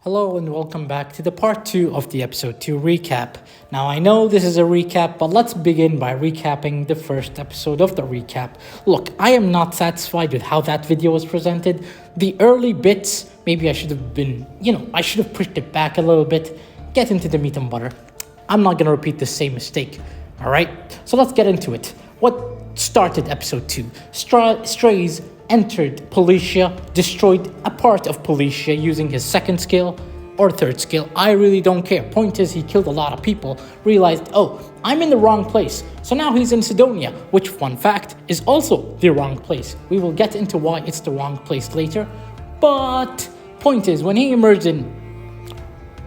Hello and welcome back to the part 2 of the episode 2 recap. Now I know this is a recap, but let's begin by recapping the first episode of the recap. Look, I am not satisfied with how that video was presented. The early bits, maybe I should have been, I should have pushed it back a little bit, get into the meat and butter. I'm not going to repeat the same mistake, alright? So let's get into it. What started episode 2? Strays entered Policia, destroyed a part of Policia using his second skill or third skill. I really don't care. Point is, he killed a lot of people, realized, oh, I'm in the wrong place. So now he's in Sidonia, which, fun fact, is also the wrong place. We will get into why it's the wrong place later. But point is, when he emerged in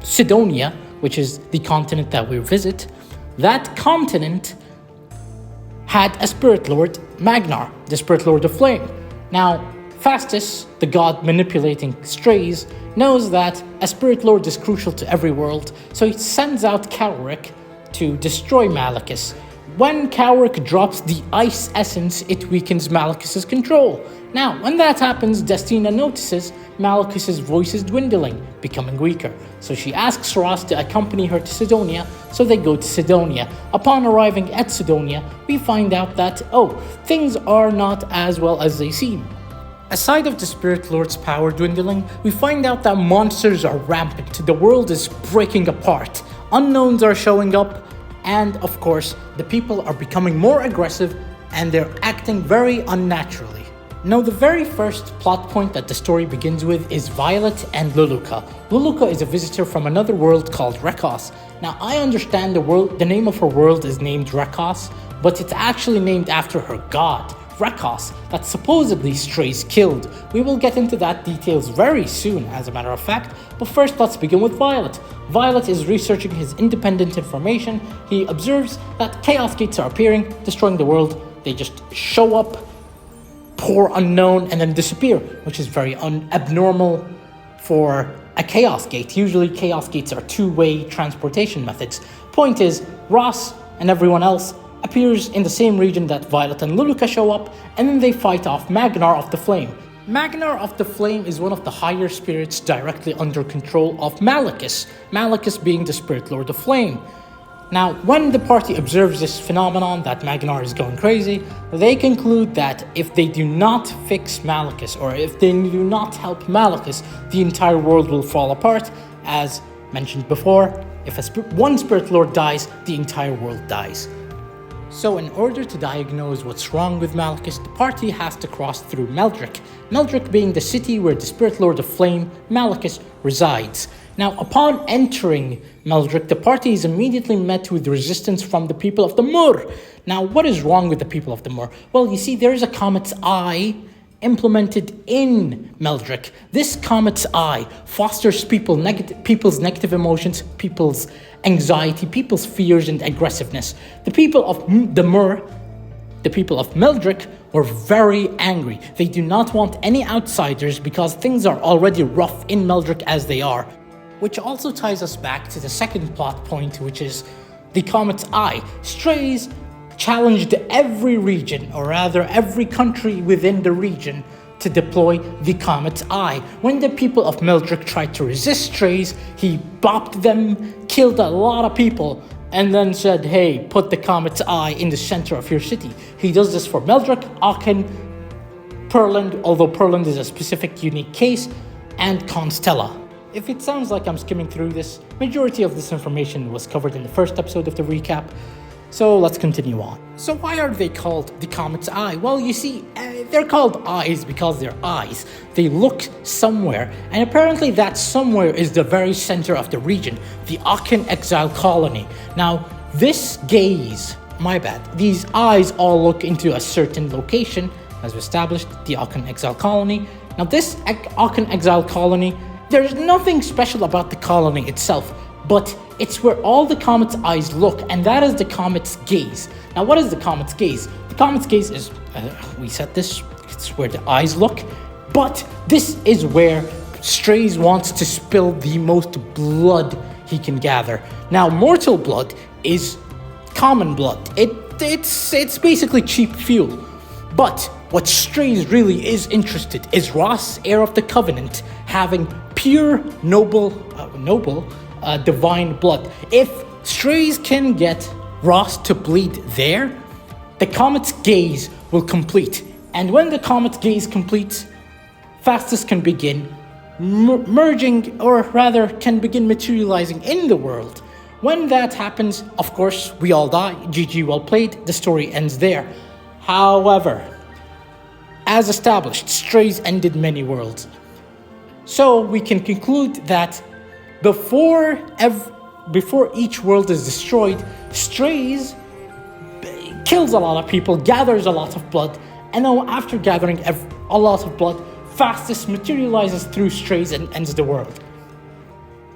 Sidonia, which is the continent that we visit, that continent had a spirit lord, Magnar, the spirit lord of flame. Now, Fastus, the god manipulating strays, knows that a spirit lord is crucial to every world, so he sends out Cowric to destroy Malicus. When Cowric drops the ice essence, it weakens Malicus's control. Now, when that happens, Destina notices Malicus's voice is dwindling, becoming weaker. So she asks Ross to accompany her to Sidonia, so they go to Sidonia. Upon arriving at Sidonia, we find out that, things are not as well as they seem. Aside of the Spirit Lord's power dwindling, we find out that monsters are rampant, the world is breaking apart, unknowns are showing up, and of course, the people are becoming more aggressive and they're acting very unnaturally. Now, the very first plot point that the story begins with is Violet and Luluca. Luluca is a visitor from another world called Rekhos. Now, I understand the name of her world is named Rekhos, but it's actually named after her god, Rekhos, that supposedly Strays killed. We will get into that details very soon, as a matter of fact, but first let's begin with Violet. Violet is researching his independent information. He observes that chaos gates are appearing, destroying the world. They just show up, pour unknown, and then disappear, which is very abnormal for a chaos gate. Usually chaos gates are two-way transportation methods. Point is, Ross and everyone else appears in the same region that Violet and Luluca show up, and then they fight off Magnar of the Flame. Magnar of the Flame is one of the higher spirits directly under control of Malicus, Malicus being the Spirit Lord of Flame. Now, when the party observes this phenomenon that Magnar is going crazy, they conclude that if they do not fix Malicus, or if they do not help Malicus, the entire world will fall apart. As mentioned before, if one Spirit Lord dies, the entire world dies. So in order to diagnose what's wrong with Malicus, the party has to cross through Meldrick. Meldrick being the city where the Spirit Lord of Flame, Malicus, resides. Now, upon entering Meldrick, the party is immediately met with resistance from the people of the Mur. Now, what is wrong with the people of the Mur? Well, you see, there is a Comet's Eye implemented in Meldrick. This Comet's Eye fosters people's negative emotions, people's anxiety, people's fears and aggressiveness. The people of the Mur, the people of Meldrick, were very angry. They do not want any outsiders because things are already rough in Meldrick as they are. Which also ties us back to the second plot point, which is the Comet's Eye. Strays challenged every region, or rather every country within the region, to deploy the Comet's Eye. When the people of Meldrick tried to resist Strays, he bopped them, killed a lot of people, and then said, hey, put the Comet's Eye in the center of your city. He does this for Meldrick, Aachen, Perland, although Perland is a specific unique case, and Constella. If it sounds like I'm skimming through this, majority of this information was covered in the first episode of the recap, so let's continue on. So why are they called the Comet's Eye? Well, you see, they're called eyes because they're eyes. They look somewhere, and apparently that somewhere is the very center of the region, the Aachen exile colony. Now, this gaze, these eyes all look into a certain location, as we established, the Aachen exile colony. Now, this Aachen exile colony, there's nothing special about the colony itself, but it's where all the Comet's eyes look, and that is the Comet's gaze. Now, what is the Comet's gaze? The Comet's gaze is, we said this, it's where the eyes look, but this is where Strays wants to spill the most blood he can gather. Now, mortal blood is common blood. It's basically cheap fuel. But what Strays really is interested is Ross, heir of the Covenant, having pure, noble, divine blood. If Strays can get Ross to bleed there, the comet's gaze will complete. And when the comet's gaze completes, Fastus can begin merging, or rather can begin materializing in the world. When that happens, of course, we all die. GG, well played. The story ends there. However, as established, Strays ended many worlds. So we can conclude that before each world is destroyed, Strays kills a lot of people, gathers a lot of blood, and then after gathering a lot of blood, Fastus materializes through Strays and ends the world.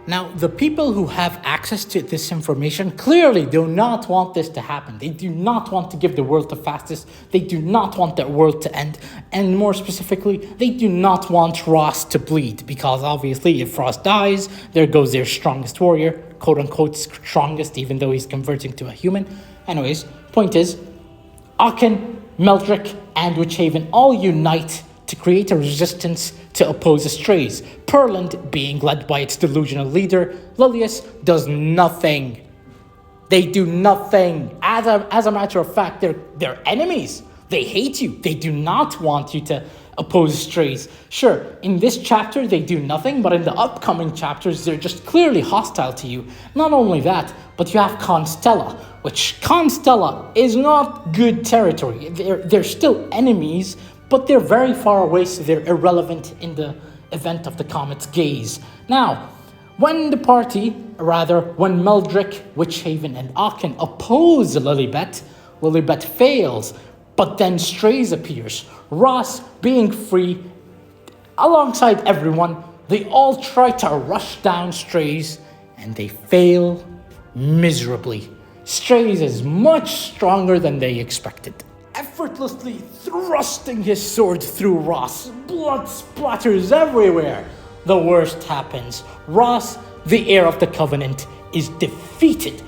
Now, the people who have access to this information clearly do not want this to happen. They do not want to give the world to Fastus. They do not want that world to end. And more specifically, they do not want Ross to bleed. Because obviously, if Ross dies, there goes their strongest warrior. Quote unquote strongest, even though he's converting to a human. Anyways, point is, Aachen, Meldrick, and Witchhaven all unite to create a resistance to oppose the Strays. Perland, being led by its delusional leader, Lilius, does nothing. They do nothing. As a matter of fact, they're enemies. They hate you. They do not want you to oppose Strays. Sure, in this chapter they do nothing, but in the upcoming chapters they're just clearly hostile to you. Not only that, but you have Constella, which Constella is not good territory. They're still enemies, but they're very far away, so they're irrelevant in the event of the comet's gaze. Now, when Meldrick, Witchhaven, and Aachen oppose Lilibet fails, but then Strays appears. Ross, being free, alongside everyone, they all try to rush down Strays, and they fail miserably. Strays is much stronger than they expected. Effortlessly thrusting his sword through Ross, blood splatters everywhere. The worst happens. Ross, the heir of the Covenant, is defeated.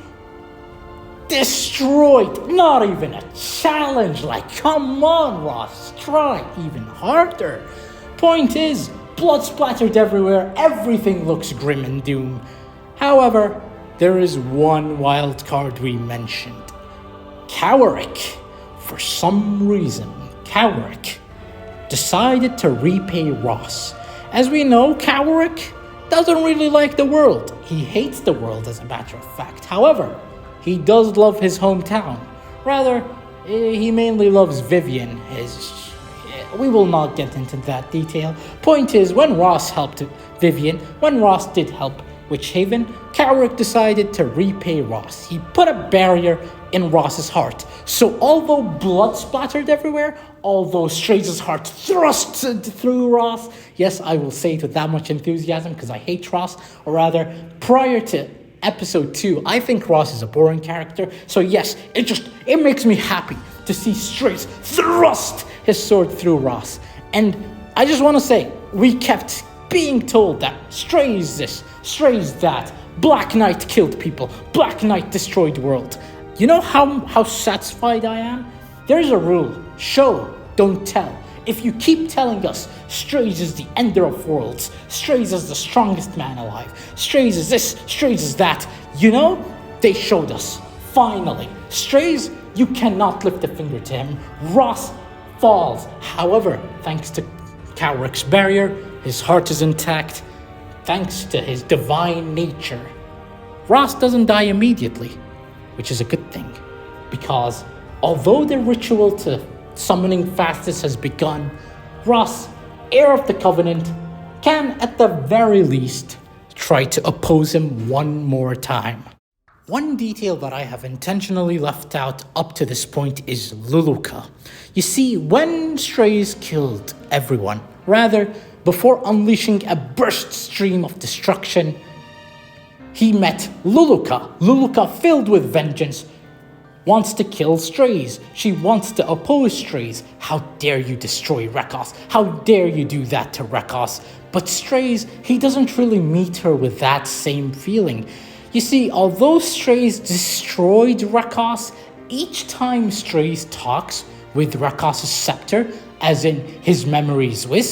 Destroyed. Not even a challenge. Like, come on, Ross, try even harder. Point is, blood splattered everywhere. Everything looks grim and doom. However, there is one wild card we mentioned. Cowaric. For some reason, Cowaric decided to repay Ross. As we know, Cowaric doesn't really like the world. He hates the world, as a matter of fact. However, he does love his hometown. Rather, he mainly loves Vivian. We will not get into that detail. Point is, when Ross helped Vivian, when Ross did help Witchhaven, Cowaric decided to repay Ross. He put a barrier in Ross's heart. So although blood splattered everywhere, although Strays' heart thrust through Ross, yes, I will say it with that much enthusiasm because I hate Ross, or rather, prior to episode 2, I think Ross is a boring character. So yes, it makes me happy to see Strays thrust his sword through Ross. And I just want to say, we kept being told that Strays this, Strays that, Black Knight killed people, Black Knight destroyed the world. You know how satisfied I am? There's a rule, show, don't tell. If you keep telling us Strays is the ender of worlds, Strays is the strongest man alive, Strays is this, Strays is that, you know, they showed us. Finally, Strays, you cannot lift a finger to him. Ross falls. However, thanks to Cowaric's barrier, his heart is intact. Thanks to his divine nature, Ross doesn't die immediately, which is a good thing, because although the ritual to summoning Fastus has begun, Ross, heir of the Covenant, can at the very least try to oppose him one more time. One detail that I have intentionally left out up to this point is Luluka. You see, when Strays killed everyone, rather, before unleashing a burst stream of destruction, he met Luluka. Luluka, filled with vengeance, wants to kill Strays. She wants to oppose Strays. How dare you destroy Rekhos? How dare you do that to Rekhos? But Strays, he doesn't really meet her with that same feeling. You see, although Strays destroyed Rekhos, each time Strays talks with Rekhos' scepter, as in his memories with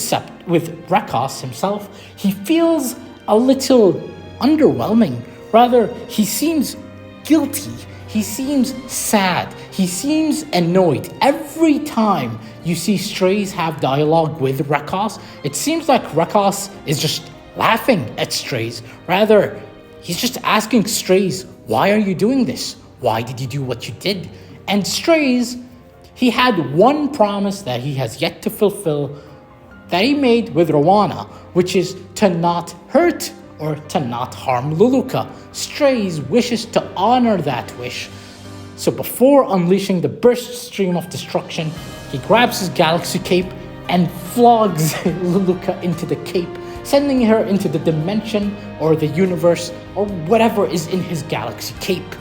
Rekhos himself, he feels a little underwhelming. Rather, he seems guilty. He seems sad. He seems annoyed. Every time you see Strays have dialogue with Rekhos, it seems like Rekhos is just laughing at Strays. Rather, he's just asking Strays, why are you doing this? Why did you do what you did? And Strays, he had one promise that he has yet to fulfill that he made with Rowana, which is to not hurt or to not harm Luluka. Strays wishes to honor that wish. So before unleashing the burst stream of destruction, he grabs his galaxy cape and flogs Luluka into the cape, sending her into the dimension or the universe or whatever is in his galaxy cape.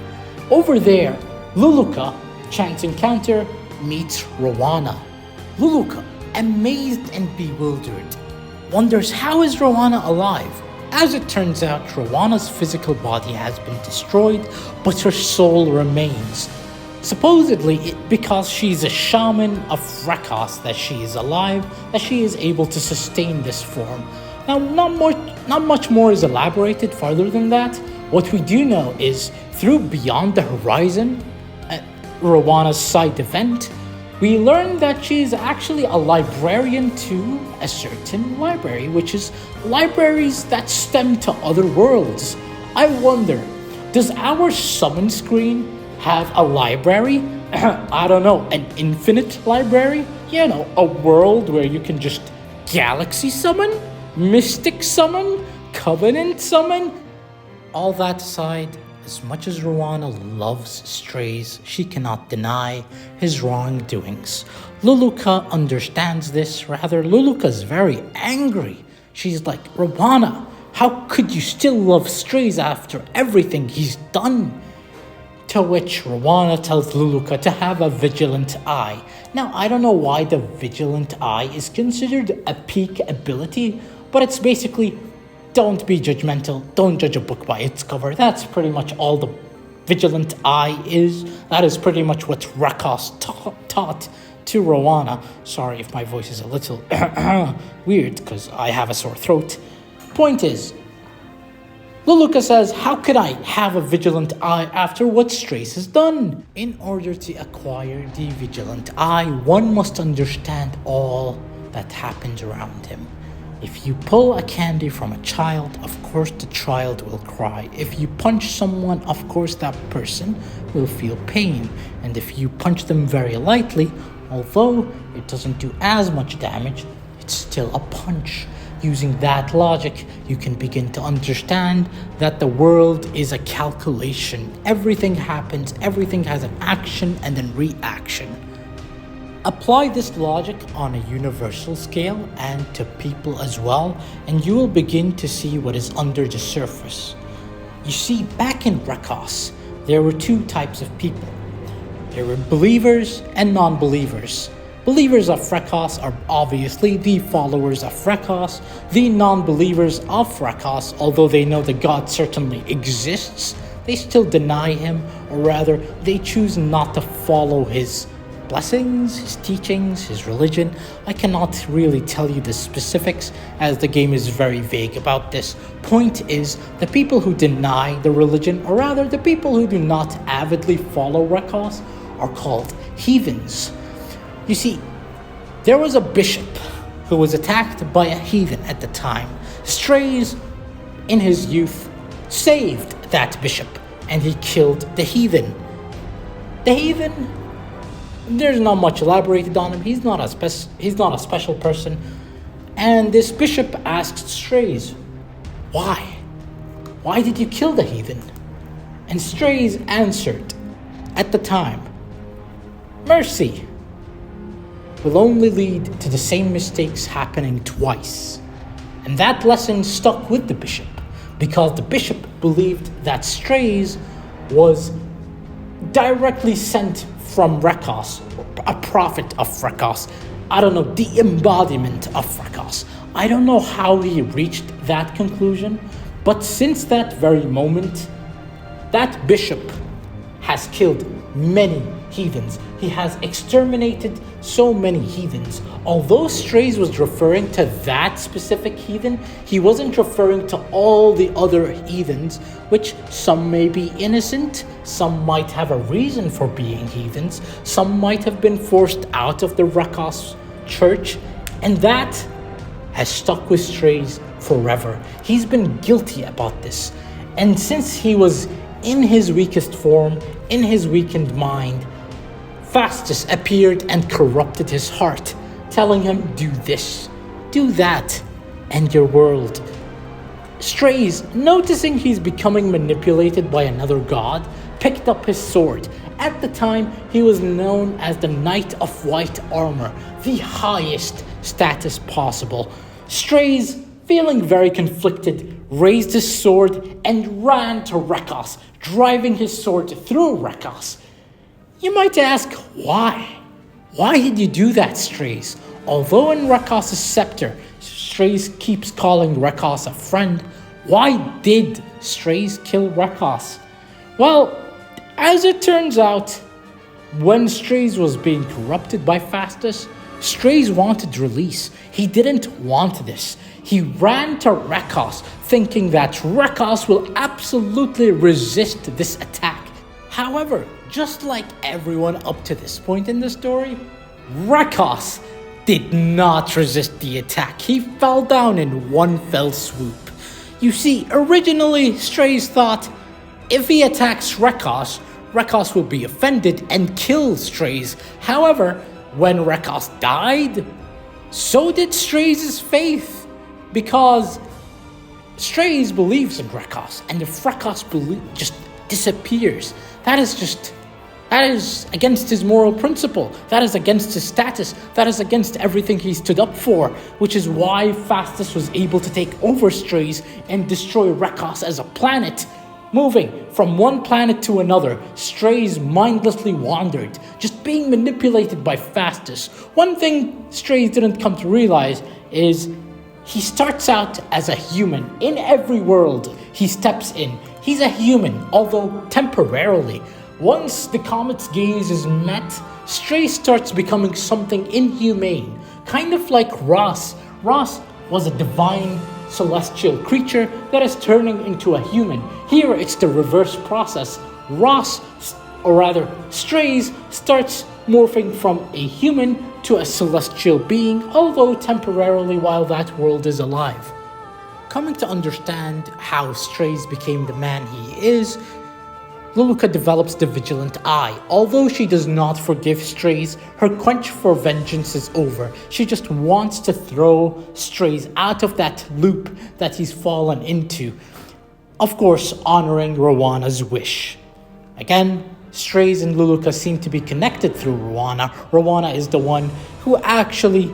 Over there, Luluka, chance encounter, meets Rowana. Luluka, amazed and bewildered, wonders how is Rowana alive. As it turns out, Rowana's physical body has been destroyed, but her soul remains. Supposedly, because she's a shaman of Rekhos that she is alive, that she is able to sustain this form. Now, not much more is elaborated farther than that. What we do know is, through Beyond the Horizon, Rowana's side event, we learn that she is actually a librarian to a certain library, which is libraries that stem to other worlds. I wonder, does our summon screen have a library? I don't know, an infinite library? You know, a world where you can just galaxy summon, mystic summon, covenant summon? All that aside, as much as Rowana loves Strays, she cannot deny his wrongdoings. Luluka understands this. Rather, Luluka's very angry. She's like, Rowana, how could you still love Strays after everything he's done? To which Rowana tells Luluka to have a vigilant eye. Now, I don't know why the vigilant eye is considered a peak ability, but it's basically, don't be judgmental, don't judge a book by its cover. That's pretty much all the vigilant eye is. That is pretty much what Rekhos taught to Rowana. Sorry if my voice is a little weird, because I have a sore throat. Point is, Luluka says, how could I have a vigilant eye after what Strays has done? In order to acquire the vigilant eye, one must understand all that happened around him. If you pull a candy from a child, of course the child will cry. If you punch someone, of course that person will feel pain. And if you punch them very lightly, although it doesn't do as much damage, it's still a punch. Using that logic, you can begin to understand that the world is a calculation. Everything happens, everything has an action and then reaction. Apply this logic on a universal scale and to people as well, and you will begin to see what is under the surface. You see, back in Rekhos, there were two types of people. There were believers and non-believers. Believers of Rekhos are obviously the followers of Rekhos. The non-believers of Rekhos, although they know that God certainly exists, they still deny him, or rather, they choose not to follow his blessings, his teachings, his religion. I cannot really tell you the specifics as the game is very vague about this. Point is, the people who deny the religion, or rather the people who do not avidly follow Rekhos, are called heathens. You see, there was a bishop who was attacked by a heathen at the time. Strays, in his youth, saved that bishop, and he killed the heathen. The heathen, there's not much elaborated on him. He's not a special person. And this bishop asked Strays, why? Why did you kill the heathen? And Strays answered, at the time, mercy will only lead to the same mistakes happening twice. And that lesson stuck with the bishop, because the bishop believed that Strays was directly sent from Rekhos, a prophet of Rekhos. I don't know, the embodiment of Rekhos. I don't know how he reached that conclusion, but since that very moment, that bishop has killed many heathens. He has exterminated so many heathens. Although Strays was referring to that specific heathen, he wasn't referring to all the other heathens, which some may be innocent, some might have a reason for being heathens, some might have been forced out of the Rekhos church, and that has stuck with Strays forever. He's been guilty about this. And since he was in his weakest form, in his weakened mind, Fastus appeared and corrupted his heart, telling him, do this, do that, and your world. Strays, noticing he's becoming manipulated by another god, picked up his sword. At the time, he was known as the Knight of White Armor, the highest status possible. Strays, feeling very conflicted, raised his sword and ran to Rekhos, driving his sword through Rekhos. You might ask, why? Why did you do that, Strays? Although in Rekhos' scepter, Strays keeps calling Rekhos a friend, why did Strays kill Rekhos? Well, as it turns out, when Strays was being corrupted by Fastus, Strays wanted release. He didn't want this. He ran to Rekhos, thinking that Rekhos will absolutely resist this attack. However, just like everyone up to this point in the story, Rekhos did not resist the attack. He fell down in one fell swoop. You see, originally Strays thought if he attacks Rekhos, Rekhos will be offended and kill Strays. However, when Rekhos died, so did Strays' faith, because Strays believes in Rekhos, and if Rekhos just disappears, that is against his moral principle, that is against his status, that is against everything he stood up for, which is why Fastus was able to take over Strays and destroy Rekhos as a planet. Moving from one planet to another, Strays mindlessly wandered, just being manipulated by Fastus. One thing Strays didn't come to realize is he starts out as a human. In every world he steps in, he's a human, although temporarily. Once the comet's gaze is met, Strays starts becoming something inhumane, kind of like Ross. Ross was a divine celestial creature that is turning into a human. Here it's the reverse process. Strays starts morphing from a human to a celestial being, although temporarily while that world is alive. Coming to understand how Strays became the man he is, Luluka develops the Vigilant Eye. Although she does not forgive Strays, her quench for vengeance is over. She just wants to throw Strays out of that loop that he's fallen into. Of course, honoring Rowanna's wish. Again, Strays and Luluka seem to be connected through Rowanna. Rowanna is the one who actually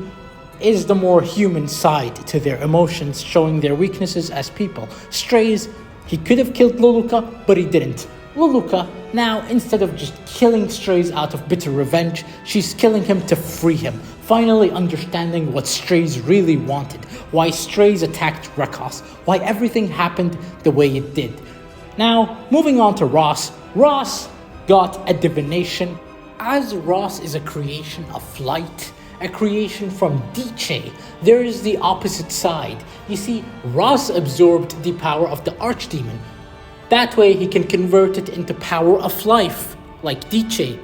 is the more human side to their emotions, showing their weaknesses as people. Strays, he could have killed Luluka, but he didn't. Luluka, now, instead of just killing Strays out of bitter revenge, she's killing him to free him, finally understanding what Strays really wanted, why Strays attacked Rekhos, why everything happened the way it did. Now, moving on to Ross. Ross got a divination. As Ross is a creation of light, a creation from Diche, there is the opposite side. You see, Ross absorbed the power of the archdemon. That way he can convert it into power of life, like Diche,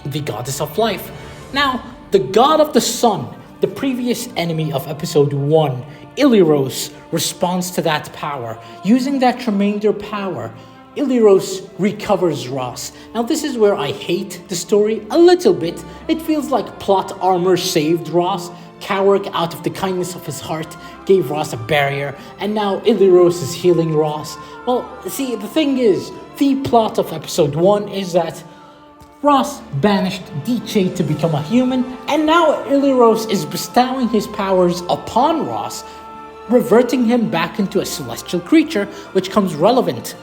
the goddess of life. Now, the god of the sun, the previous enemy of episode 1, Ilirose, responds to that power. Using that remainder power, Ilirose recovers Ross. Now this is where I hate the story a little bit. It feels like plot armor saved Ross. Cowric, out of the kindness of his heart, gave Ross a barrier, and now Ilirose is healing Ross. Well, see, the thing is, the plot of episode 1 is that Ross banished Diche to become a human, and now Ilirose is bestowing his powers upon Ross, reverting him back into a celestial creature, which comes relevant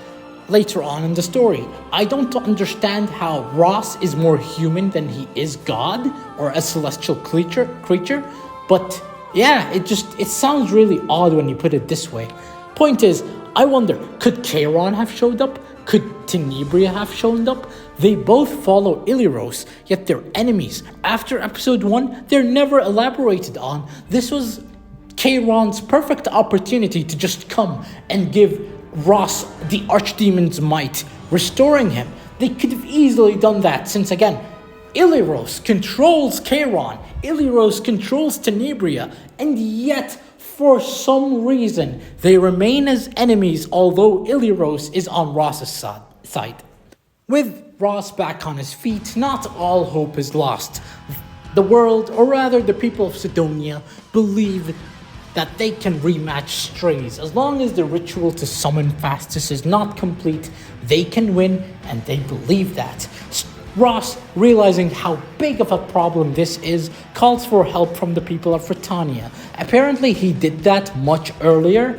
later on in the story. I don't understand how Ross is more human than he is God or a celestial creature, but yeah, it sounds really odd when you put it this way. Point is, I wonder, could Charon have showed up? Could Tenebria have shown up? They both follow Ilirose, yet they're enemies. After episode 1, they're never elaborated on. This was Charon's perfect opportunity to just come and give Ross the Archdemon's might, restoring him. They could have easily done that since, again, Ilirose controls Charon, Ilirose controls Tenebria, and yet, for some reason, they remain as enemies, although Ilirose is on Ross's side. With Ross back on his feet, not all hope is lost. The world, or rather the people of Sidonia, believe that they can rematch Strays. As long as the ritual to summon Fastus is not complete, they can win, and they believe that. Ross, realizing how big of a problem this is, calls for help from the people of Britannia. Apparently he did that much earlier,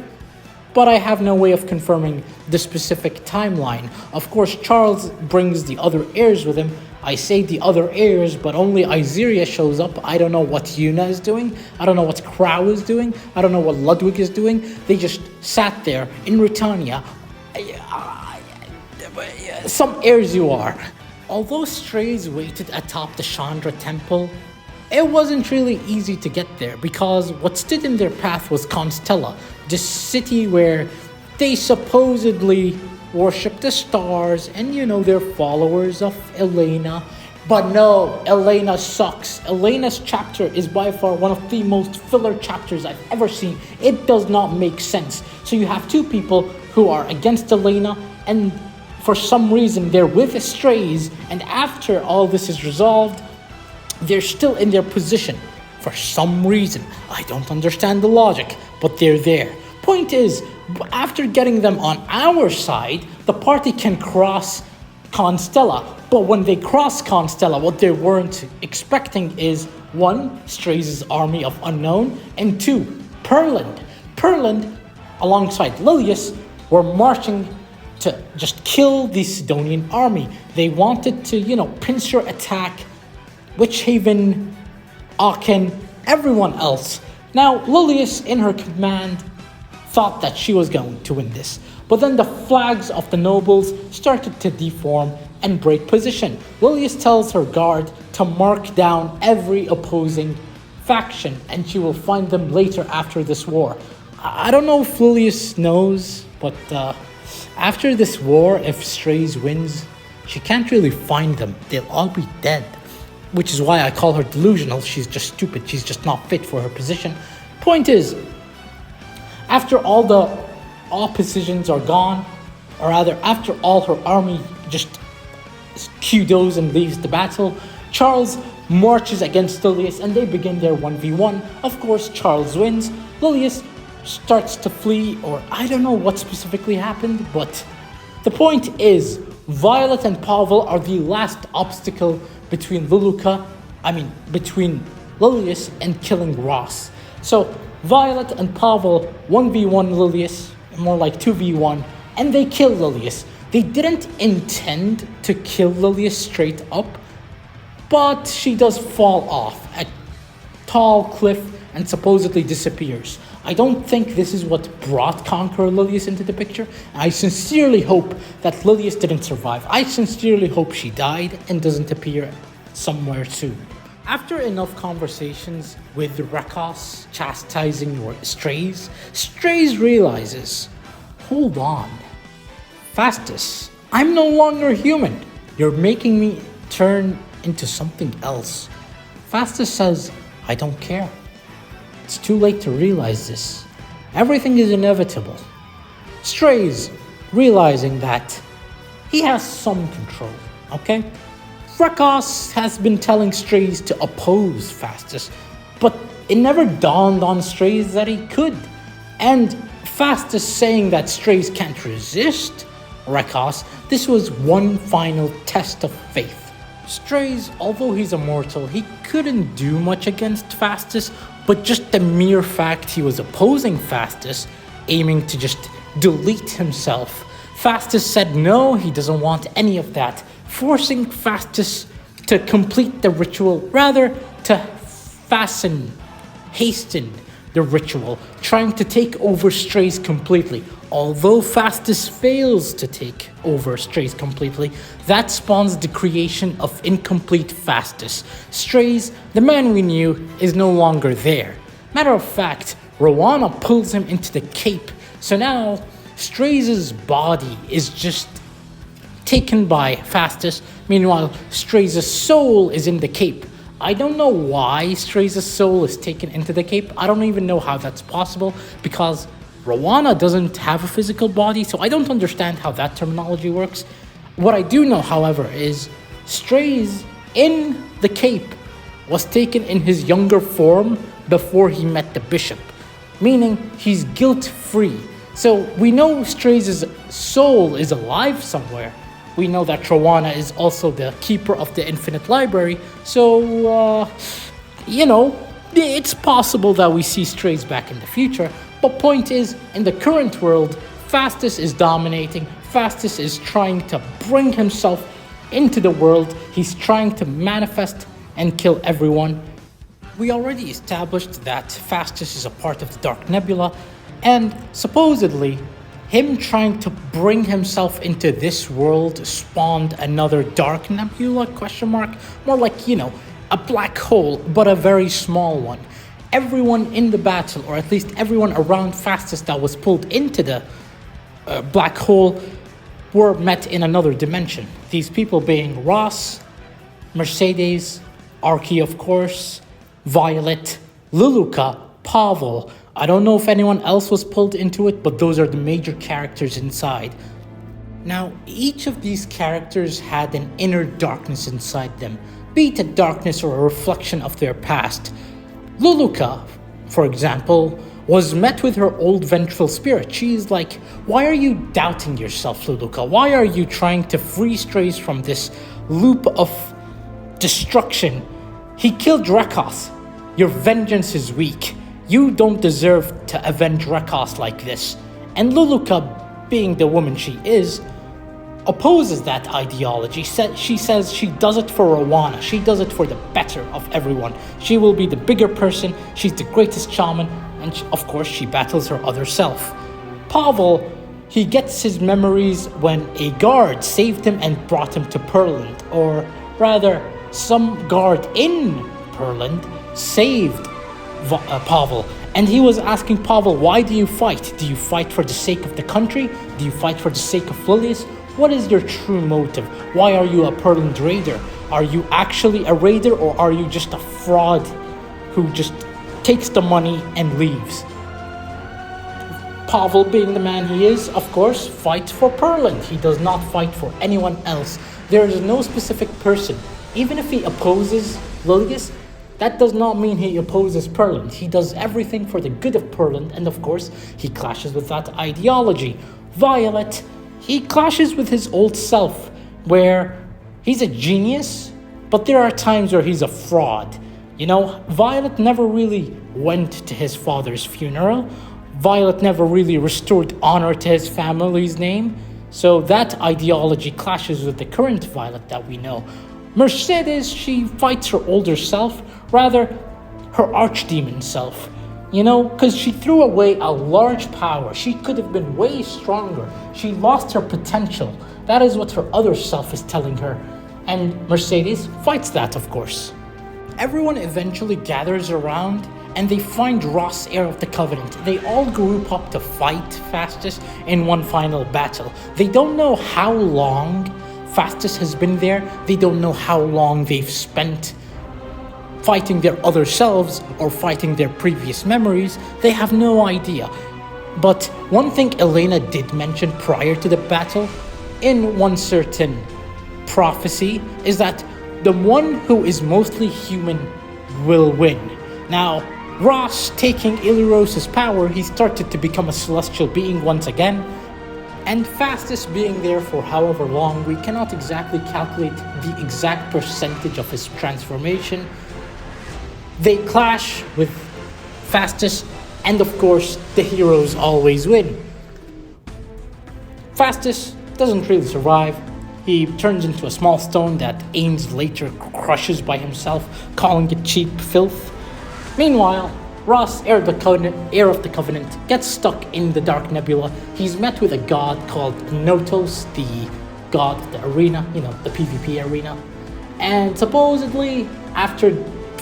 but I have no way of confirming the specific timeline. Of course, Charles brings the other heirs with him. I say the other heirs, but only Iseria shows up. I don't know what Yuna is doing. I don't know what Crow is doing. I don't know what Ludwig is doing. They just sat there in Britannia. Some heirs you are. Although Strays waited atop the Chandra temple, it wasn't really easy to get there because what stood in their path was Constella, the city where they supposedly worship the stars and, they're followers of Elena. But no, Elena sucks. Elena's chapter is by far one of the most filler chapters I've ever seen. It does not make sense. So you have two people who are against Elena, and for some reason they're with Strays, and after all this is resolved, they're still in their position. For some reason, I don't understand the logic, but they're there. Point is, after getting them on our side, the party can cross Constella. But when they cross Constella, what they weren't expecting is 1. Strays' army of unknown, and 2. Perland. Perland, alongside Lilius, were marching to just kill the Sidonian army. They wanted to, pincer attack Witchhaven, Aachen, everyone else. Now, Lilius, in her command, thought that she was going to win this. But then the flags of the nobles started to deform and break position. Lilius tells her guard to mark down every opposing faction, and she will find them later after this war. I don't know if Lilius knows, but after this war, if Strays wins, she can't really find them. They'll all be dead. Which is why I call her delusional. She's just stupid. She's just not fit for her position. Point is, after all positions are gone, or rather after all her army just kudos and leaves the battle, Charles marches against Lilius and they begin their 1v1. Of course, Charles wins. Lilius starts to flee, or I don't know what specifically happened, but the point is, Violet and Pavel are the last obstacle between Lilius and killing Ross. So Violet and Pavel 1v1 Lilius, more like 2v1, and they kill Lilius. They didn't intend to kill Lilius straight up, but she does fall off a tall cliff and supposedly disappears. I don't think this is what brought Conqueror Lilius into the picture. I sincerely hope that Lilius didn't survive. I sincerely hope she died and doesn't appear somewhere soon. After enough conversations with Rekhos chastising Strays, Strays realizes, hold on, Fastus, I'm no longer human. You're making me turn into something else. Fastus says, I don't care. It's too late to realize this. Everything is inevitable. Strays, realizing that he has some control, okay? Rekhos has been telling Strays to oppose Fastus, but it never dawned on Strays that he could. And Fastus saying that Strays can't resist Rekhos, this was one final test of faith. Strays, although he's immortal, he couldn't do much against Fastus, but just the mere fact he was opposing Fastus, aiming to just delete himself, Fastus said no, he doesn't want any of that, forcing Fastus to complete the ritual, rather to hasten the ritual, trying to take over Strays completely. Although Fastus fails to take over Strays completely, that spawns the creation of incomplete Fastus. Strays, the man we knew, is no longer there. Matter of fact, Rowana pulls him into the cape, so now Strays' body is just taken by Fastus. Meanwhile, Strays' soul is in the cape. I don't know why Strays' soul is taken into the cape. I don't even know how that's possible, because Rowana doesn't have a physical body, so I don't understand how that terminology works. What I do know, however, is Strays in the cape was taken in his younger form before he met the bishop, meaning he's guilt-free. So we know Strays' soul is alive somewhere. We know that Rowana is also the keeper of the infinite library, so, it's possible that we see Strays back in the future. But point is, in the current world, Fastus is dominating. Fastus is trying to bring himself into the world. He's trying to manifest and kill everyone. We already established that Fastus is a part of the Dark Nebula, and supposedly, him trying to bring himself into this world spawned another Dark Nebula, ? More like, a black hole, but a very small one. Everyone in the battle, or at least everyone around Fastus that was pulled into the black hole, were met in another dimension. These people being Ross, Mercedes, Archie of course, Violet, Luluka, Pavel. I don't know if anyone else was pulled into it, but those are the major characters inside. Now, each of these characters had an inner darkness inside them, be it a darkness or a reflection of their past. Luluka, for example, was met with her old vengeful spirit. She's like, why are you doubting yourself, Luluka? Why are you trying to free Strays from this loop of destruction? He killed Rekhos. Your vengeance is weak. You don't deserve to avenge Rekhos like this. And Luluka, being the woman she is, opposes that ideology. She says she does it for Rowana. She does it for the better of everyone. She will be the bigger person. She's the greatest shaman. And of course, she battles her other self. Pavel, he gets his memories when a guard saved him and brought him to Pearland. Or rather, some guard in Pearland saved Pavel. And he was asking Pavel, why do you fight? Do you fight for the sake of the country? Do you fight for the sake of Lilius? What is your true motive? Why are you a Pearland raider? Are you actually a raider, or are you just a fraud who just takes the money and leaves? Pavel, being the man he is, of course, fights for Pearland. He does not fight for anyone else. There is no specific person. Even if he opposes Lilius, that does not mean he opposes Pearland. He does everything for the good of Pearland, and of course, he clashes with that ideology. Violet, he clashes with his old self, where he's a genius, but there are times where he's a fraud. Violet never really went to his father's funeral. Violet never really restored honor to his family's name. So that ideology clashes with the current Violet that we know. Mercedes, she fights her older self, rather her archdemon self. Because she threw away a large power. She could have been way stronger. She lost her potential. That is what her other self is telling her. And Mercedes fights that, of course. Everyone eventually gathers around and they find Ross, heir of the Covenant. They all group up to fight Fastus in one final battle. They don't know how long Fastus has been there. They don't know how long they've spent fighting their other selves or fighting their previous memories. They have no idea. But one thing Elena did mention prior to the battle, in one certain prophecy, is that the one who is mostly human will win. Now, Ross taking Ilirose's power, he started to become a celestial being once again. And Fastus being there for however long, we cannot exactly calculate the exact percentage of his transformation. They clash with Fastus, and of course, the heroes always win. Fastus doesn't really survive. He turns into a small stone that Ains later crushes by himself, calling it cheap filth. Meanwhile, Ross, heir of the Covenant, gets stuck in the Dark Nebula. He's met with a god called Notos, the god of the arena, the PvP arena. And supposedly, after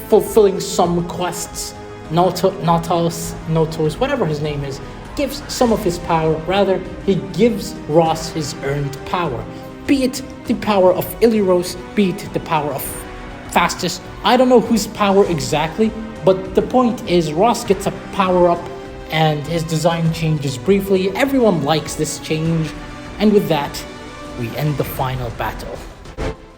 fulfilling some quests, Notos, whatever his name is, gives some of his power. Rather, he gives Ross his earned power. Be it the power of Ilirose, be it the power of Fastest. I don't know whose power exactly, but the point is Ross gets a power-up and his design changes briefly. Everyone likes this change, and with that, we end the final battle.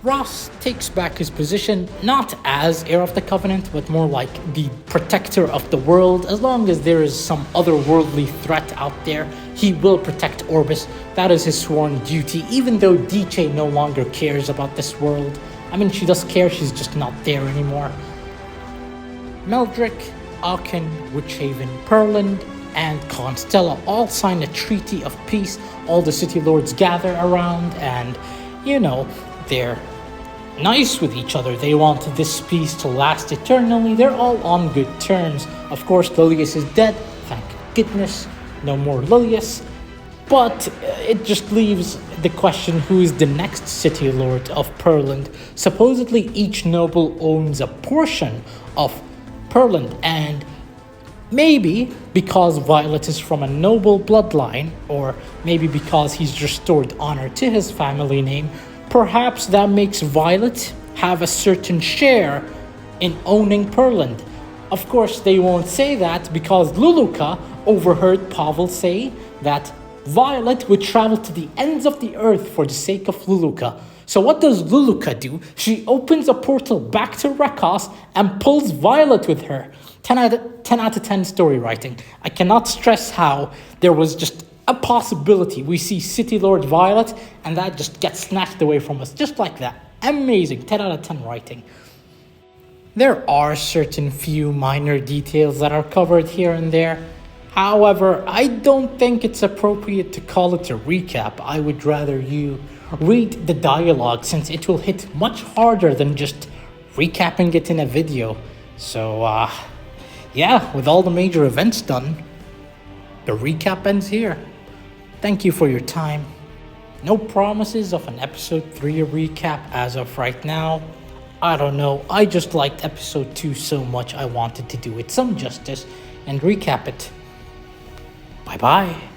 Ross takes back his position not as heir of the Covenant, but more like the protector of the world. As long as there is some otherworldly threat out there, he will protect Orbis. That is his sworn duty, even though DJ no longer cares about this world. I mean, she does care, she's just not there anymore. Meldrick, Aachen, Witchhaven, Perland, and Constella all sign a treaty of peace. All the city lords gather around and, they're nice with each other. They want this peace to last eternally. They're all on good terms. Of course, Lilius is dead. Thank goodness. No more Lilius. But it just leaves the question, who is the next city lord of Perland? Supposedly each noble owns a portion of Perland, and maybe because Violet is from a noble bloodline, or maybe because he's restored honor to his family name, perhaps that makes Violet have a certain share in owning Perland. Of course, they won't say that because Luluka overheard Pavel say that Violet would travel to the ends of the earth for the sake of Luluka. So what does Luluka do? She opens a portal back to Rekhos and pulls Violet with her. 10 out of 10 story writing. I cannot stress how there was just a possibility. We see City Lord Violet and that just gets snatched away from us. Just like that. Amazing. 10 out of 10 writing. There are certain few minor details that are covered here and there. However, I don't think it's appropriate to call it a recap. I would rather you read the dialogue, since it will hit much harder than just recapping it in a video. So, yeah, with all the major events done, the recap ends here. Thank you for your time. No promises of an episode 3 recap as of right now. I don't know, I just liked episode 2 so much I wanted to do it some justice and recap it. Bye-bye.